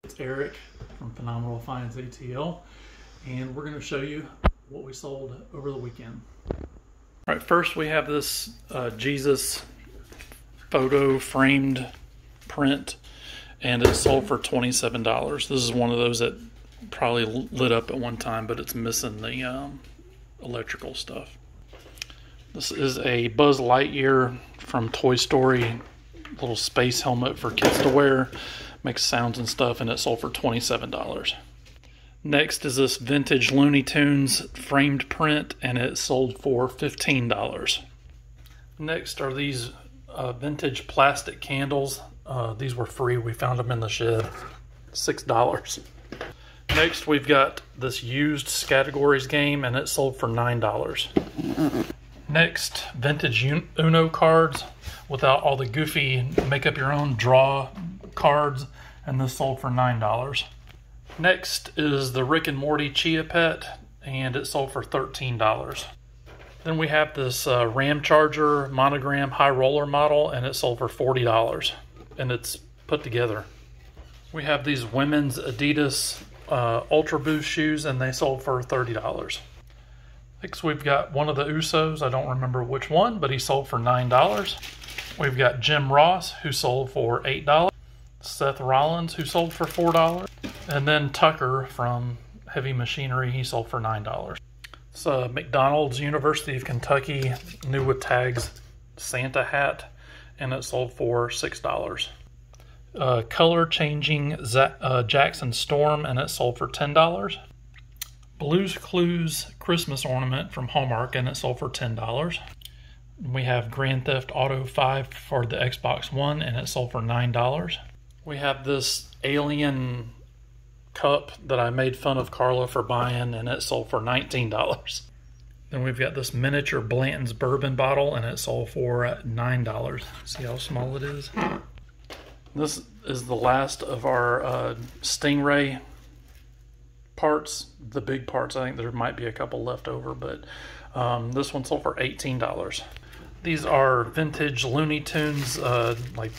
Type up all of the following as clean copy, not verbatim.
It's Eric from Phenomenal Finds ATL, and we're going to show you what we sold over the weekend. All right, first we have this Jesus photo framed print, and it's sold for $27. This is one of those that probably lit up at one time, but it's missing the electrical stuff. This is a Buzz Lightyear from Toy Story, little space helmet for kids to wear, makes sounds and stuff, and it sold for $27. Next is this vintage Looney Tunes framed print, and it sold for $15. Next are these vintage plastic candles. These were free. We found them in the shed. $6. Next, we've got this used categories game, and it sold for $9. Next, vintage Uno cards without all the goofy make up your own draw cards, and this sold for $9. Next is the Rick and Morty Chia Pet, and it sold for $13. Then we have this Ram Charger monogram high roller model, and it sold for $40, and it's put together. We have these women's Adidas Ultra Boost shoes, and they sold for $30. Next, we've got one of the Usos. I don't remember which one, but he sold for $9. We've got Jim Ross, who sold for $8. Seth Rollins, who sold for $4. And then Tucker from Heavy Machinery, he sold for $9. It's a McDonald's University of Kentucky new with tags Santa hat, and it sold for $6. Color changing Jackson Storm, and it sold for $10. Blue's Clues Christmas ornament from Hallmark, and it sold for $10. We have Grand Theft Auto 5 for the Xbox One, and it sold for $9. We have this alien cup that I made fun of Carla for buying, and it sold for $19. Then we've got this miniature Blanton's bourbon bottle, and it sold for $9. See how small it is? This is the last of our Stingray parts, the big parts. I think there might be a couple left over, but this one sold for $18. These are vintage Looney Tunes like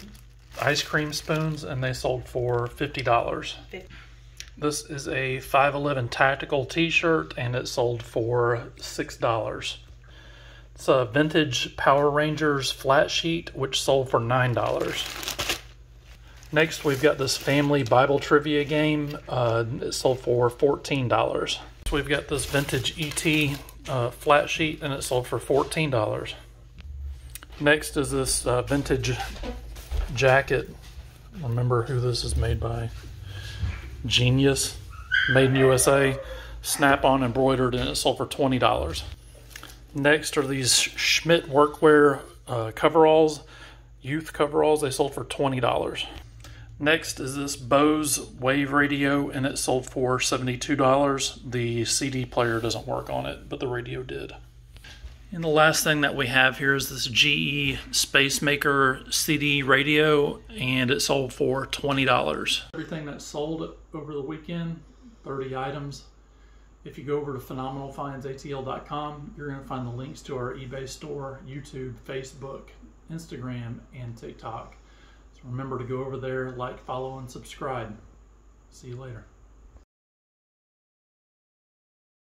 ice cream spoons, and they sold for $50. This is a 511 tactical t-shirt, and it sold for $6. It's a vintage Power Rangers flat sheet, which sold for $9. Next, we've got this family Bible trivia game. It sold for $14. So we've got this vintage ET flat sheet, and it sold for $14. Next is this vintage jacket. Remember who this is made by? Genius, made in USA, snap-on embroidered, and it sold for $20. Next are these Schmidt workwear coveralls, youth coveralls. They sold for $20. Next is this Bose Wave radio, and it sold for $72. The CD player doesn't work on it, but the radio did. And the last thing that we have here is this GE Spacemaker CD radio, and it sold for $20. Everything that sold over the weekend, 30 items. If you go over to phenomenalfindsatl.com, you're going to find the links to our eBay store, YouTube, Facebook, Instagram, and TikTok. So remember to go over there, like, follow, and subscribe. See you later.